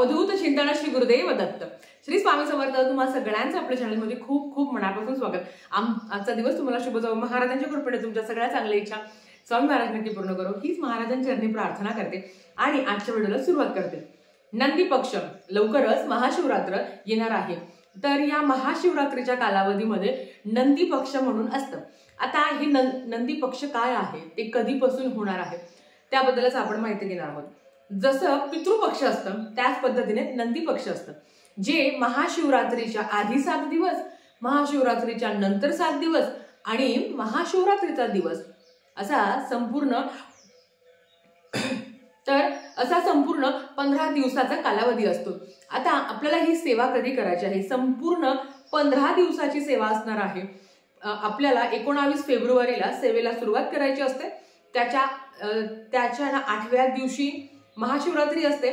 अवधूत चिंतन श्री गुरुदेव दत्त. श्री स्वामी समर्थ. तुम्हा सगळ्यांचं आपल्या चॅनलमध्ये खूप खूप मनापासून स्वागत. आजचा दिवस तुम्हाला शुभ जावो. महाराजांच्या कृपेने तुमच्या सगळ्या चांगल्या इच्छा स्वामी महाराज नक्की पूर्ण करो हीच महाराजांच्या चरणी प्रार्थना करते आणि आजच्या व्हिडिओला सुरुवात करते. नंदी पक्ष, लवकरच महाशिवरात्र येणार आहे. तर या महाशिवरात्रीच्या कालावधीमध्ये नंदी पक्ष म्हणून असतं. आता हे नंदी पक्ष काय आहे, ते कधीपासून होणार आहे, त्याबद्दलच आपण माहिती घेणार आहोत. जसं पितृपक्ष असतं त्याच पद्धतीने नंदी पक्ष असतं, जे महाशिवरात्रीच्या आधी 7 दिवस, महाशिवरात्रीच्या नंतर 7 दिवस आणि महाशिवरात्रीचा दिवस असा संपूर्ण 15 दिवसाचा कालावधी असतो. आता आपल्याला ही सेवा कधी करायची आहे, संपूर्ण 15 दिवसाची सेवा असणार आहे. आपल्याला 19 फेब्रुवारीला सेवेला सुरुवात करायची असते. त्याच्या 8व्या दिवशी महाशिवरात्री असते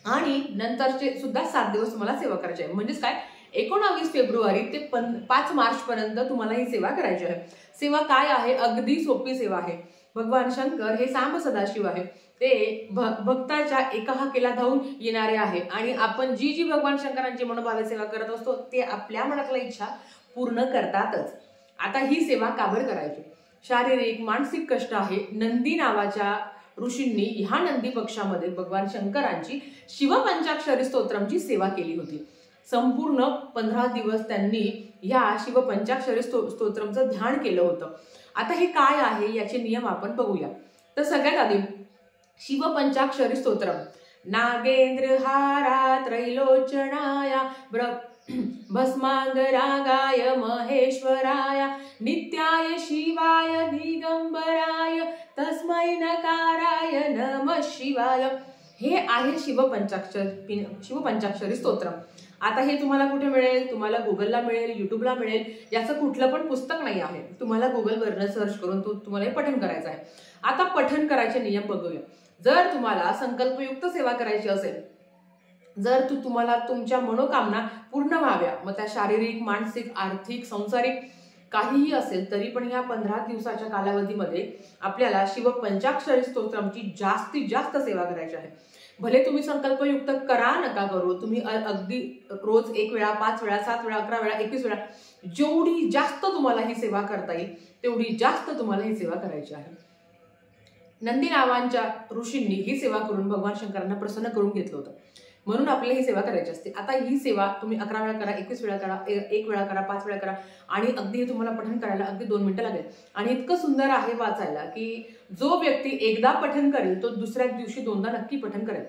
आणि नंतरचे सुद्धा 7 दिवस तुम्हाला सेवा करायची आहे. म्हणजेच काय, 19 फेब्रुवारी ते 5 मार्च पर्यंत तुम्हाला ही सेवा करायची आहे. सेवा काय आहे, अगदी सोपी सेवा आहे. भगवान शंकर हे सांब सदाशिव आहे. ते भक्ताच्या एका हाकेला धावून येणारे आहे आणि आपण जी भगवान शंकरांची मनोभावे सेवा करत असतो ते आपल्या मनातल्या इच्छा पूर्ण करतातच. आता ही सेवा काबर करायची, शारीरिक मानसिक कष्ट आहे. नंदी नावाच्या ऋषींनी ह्या नंदी पक्षामध्ये भगवान शंकरांची शिवपंचाक्षरी स्तोत्रमची सेवा केली होती. संपूर्ण 15 दिवस त्यांनी ह्या शिवपंचाक्षरी स्तोत्रमचं ध्यान केलं होतं. आता हे काय आहे याचे नियम आपण बघूया. तर सगळ्यात आधी शिवपंचाक्षरी स्तोत्रम. नागेंद्र हारा त्रैलोचनाय भस्मांगरागाय महेश्वराय नित्याय शिवाय दिगंबराय तस्मै नकाराय नमः शिवाय. हे आहे शिवपंचाक्षरी स्तोत्रम. आता हे तुम्हाला कुठे मिळेल, तुम्हाला गुगलला मिळेल, युट्यूबला मिळेल. याचं कुठलं पण पुस्तक नाही आहे. तुम्हाला गुगलवरनं सर्च करून तुम्हाला हे पठण करायचं आहे. आता पठण करायचे नियम बघूया. जर तुम्हाला संकल्पयुक्त सेवा करायची असेल, जर तुम्हाला तुमच्या मनोकामना पूर्ण व्हाव्या, मग त्या शारीरिक, मानसिक, आर्थिक, सांसारिक काहीही असेल, तरी पण या 15 दिवसाच्या कालावधीमध्ये आपल्याला शिवपंचाक्षरी स्तोत्रमची जास्तीत जास्त सेवा करायची आहे. भले तुम्ही संकल्पयुक्त करा नका करू, तुम्ही अगदी रोज 1 वेळा, 5 वेळा, 7 वेळा, 11 वेळा, 21 वेळा, जेवढी जास्त तुम्हाला ही सेवा करता येईल तेवढी जास्त तुम्हाला ही सेवा करायची आहे. नंदी नावांच्या ऋषींनी ही सेवा करून भगवान शंकरांना प्रसन्न करून घेतलं होतं, म्हणून आपल्याला ही सेवा करायची असते. आता ही सेवा तुम्ही 11 वेळा करा, 21 वेळा करा, 1 वेळा करा, 5 वेळा करा आणि अगदी तुम्हाला पठण करायला अगदी 2 मिनिटं लागेल. आणि इतकं सुंदर आहे वाचायला की जो व्यक्ती एकदा पठण करेल तो दुसऱ्या दिवशी 2दा नक्की पठण करेल.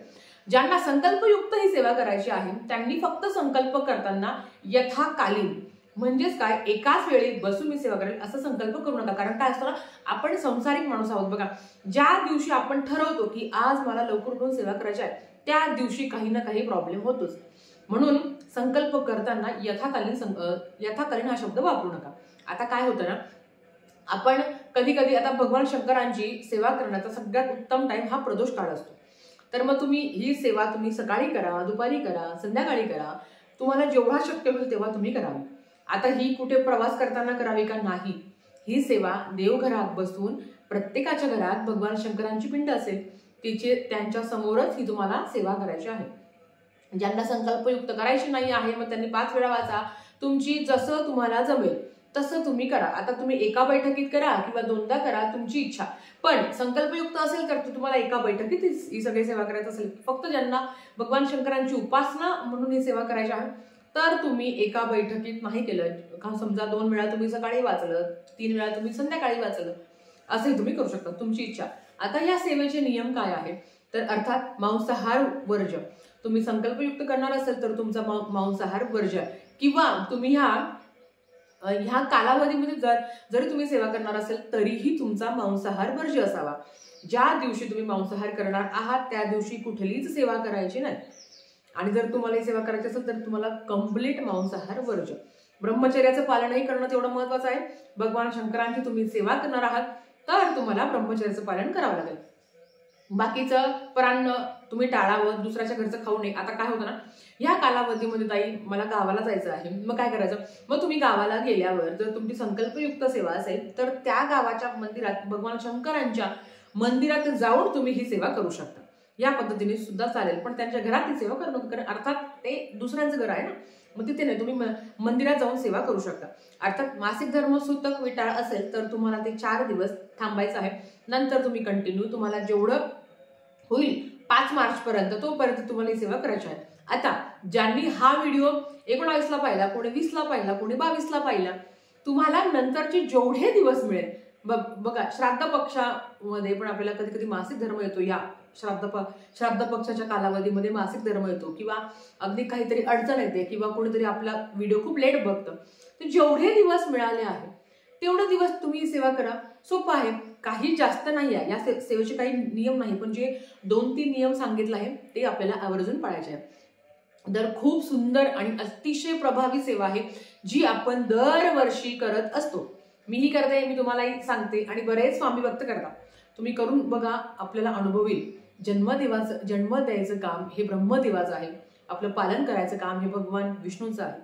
ज्यांना संकल्पयुक्त ही सेवा करायची आहे त्यांनी फक्त संकल्प करताना यथाकालीन, म्हणजेच काय, एकाच वेळी बसून मी सेवा करेल असं संकल्प करू नका. कारण काय असतं ना, आपण संसारिक माणूस आहोत. बघा, ज्या दिवशी आपण ठरवतो की आज मला लवकर उठून सेवा करायची आहे, त्या दिवशी काही ना काही प्रॉब्लेम होतोच. म्हणून संकल्प करताना यथाकालीन हा शब्द वापरू नका. आता काय होतं ना, आपण कधी कधी आता भगवान शंकरांची सेवा करण्याचा सगळ्यात उत्तम टाइम हा प्रदोष काळ असतो. तर मग तुम्ही ही सेवा सकाळी करा, दुपारी करा, संध्याकाळी करा, तुम्हाला जेव्हा शक्य होईल तेव्हा तुम्ही करावी. आता ही कुठे प्रवास करताना करावी का, नाही. ही सेवा देवघरात बसून, प्रत्येकाच्या घरात भगवान शंकरांची पिंड असेल त्यांच्या समोरच ही तुम्हाला सेवा करायची आहे. ज्यांना संकल्पयुक्त करायची नाही आहे मग त्यांनी 5 वेळा वाचा. तुमची जसं तुम्हाला जमेल तसं तुम्ही करा. आता तुम्ही एका बैठकीत करा किंवा 2दा करा, तुमची इच्छा. पण संकल्पयुक्त असेल तर तुम्हाला एका बैठकीत ही सगळी सेवा करायची असेल, फक्त ज्यांना भगवान शंकरांची उपासना म्हणून ही सेवा करायची आहे, तर तुम्ही एका बैठकीत नाही केलं का, समजा 2 वेळा तुम्ही सकाळी वाचलं, 3 वेळा तुम्ही संध्याकाळी वाचलं, असंही तुम्ही करू शकता, तुमची इच्छा. आता या सेवेचे नियम काय आहे, तर अर्थात मांसाहार वर्ज्य. तुम्ही संकल्पयुक्त करणार असेल तर तुमचा मांसाहार वर्ज्य, किंवा तुम्ही ह्या कालावधीमध्ये जरी तुम्ही सेवा करणार असेल तरीही तुमचा मांसाहार वर्ज्य असावा. ज्या दिवशी तुम्ही मांसाहार करणार आहात त्या दिवशी कुठलीच सेवा करायची नाही. आणि जर तुम्हाला ही सेवा करायची असेल तर तुम्हाला कंप्लीट मांसाहार वर्ज्य. ब्रह्मचर्याचं पालनही करणं तेवढं महत्वाचं आहे. भगवान शंकरांची तुम्ही सेवा करणार आहात तर तुम्हाला ब्रह्मचर्याचं पालन करावं लागेल. बाकीचं परान्न तुम्ही टाळावं, दुसऱ्याच्या घरचं खाऊ नये. आता काय होतं ना, ह्या कालावधीमध्ये ताई मला गावाला जायचं आहे, मग काय करायचं, मग तुम्ही गावाला गेल्यावर जर तुमची संकल्पयुक्त सेवा असेल तर त्या गावाच्या मंदिरात, भगवान शंकरांच्या मंदिरात जाऊन तुम्ही ही सेवा करू शकता. या पद्धतीने सुद्धा चालेल, पण त्यांच्या घरात ती सेवा करू नका, कारण अर्थात ते दुसऱ्यांचं घर आहे ना, मग तिथे नाही, तुम्ही मंदिरात जाऊन सेवा करू शकता. अर्थात मासिक धर्म सूतक विटाळ असेल तर तुम्हाला ते 4 दिवस थांबायचं आहे. नंतर तुम्ही कंटिन्यू तुम्हाला जेवढं होईल 5 मार्च पर्यंत तोपर्यंत तुम्हाला ही सेवा करायची आहे. आता ज्यांनी हा व्हिडिओ 19 ला पाहिला, कोणी 20 ला पाहिला, कोणी 22 ला पाहिला, तुम्हाला नंतरचे जेवढे दिवस मिळेल, बघा श्राद्ध पक्षामध्ये पण आपल्याला कधी कधी मासिक धर्म येतो, या श्राद्ध पक्षाच्या कालावधीमध्ये मासिक धर्म येतो, किंवा अगदी काहीतरी अडचण येते, किंवा कोणीतरी आपला व्हिडिओ खूप लेट बघतं, तर जेवढे दिवस मिळाले आहेत तेवढे दिवस तुम्ही सेवा करा. सोपं आहे, काही जास्त नाही आहे, या सेवेचे काही नियम नाही, पण जे 2-3 नियम सांगितले आहे ते आपल्याला आवर्जून पाळायचे आहे. तर खूप सुंदर आणि अतिशय प्रभावी सेवा आहे जी आपण दरवर्षी करत असतो. मीही करते, मी तुम्हालाही सांगते, आणि बरेच स्वामी भक्त करतात. तुम्ही करून बघा, आपल्याला अनुभव येईल. जन्म द्यायचं काम हे ब्रह्मदेवाचं आहे, आपलं पालन करायचं काम हे भगवान विष्णूचं आहे,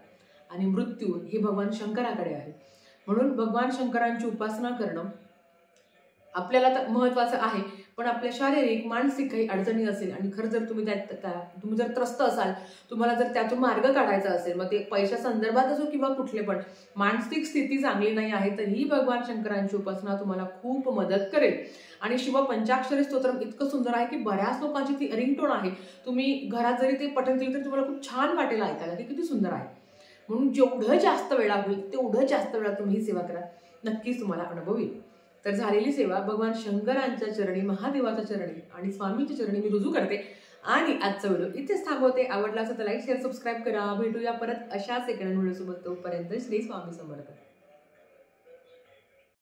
आणि मृत्यू हे भगवान शंकराकडे आहे. म्हणून भगवान शंकरांची उपासना करणं आपल्याला तर महत्वाचं आहे, पण आपल्या शारीरिक मानसिक काही अडचणी असेल आणि खरं जर तुम्ही जर त्रस्त असाल, तुम्हाला जर त्यातून मार्ग काढायचा असेल, मग ते पैशा संदर्भात असो किंवा कुठले पण, मानसिक स्थिती चांगली नाही आहे, तर ही भगवान शंकरांची उपासना तुम्हाला खूप मदत करेल. आणि शिव पंचाक्षरी स्तोत्रम इतकं सुंदर आहे की बऱ्याच लोकांची ती रिंगटोन आहे. तुम्ही घरात जरी ते पठण केलं तर तुम्हाला खूप छान वाटेल ऐकायला, की किती सुंदर आहे. म्हणून जेवढं जास्त वेळा होईल तेवढं जास्त वेळा तुम्ही ही सेवा करा, नक्कीच तुम्हाला अनुभव येईल. तर झालेली सेवा भगवान शंकरांच्या चरणी, महादेवाच्या चरणी आणि स्वामींच्या चरणी मी रुजू करते, आणि आजचा व्हिडिओ इथेच थांबवते. आवडला असेल तर लाईक, शेअर, सबस्क्राईब करा. भेटूया परत अशाच एका व्हिडिओ सोबत. तोपर्यंत श्री स्वामी समर्थ.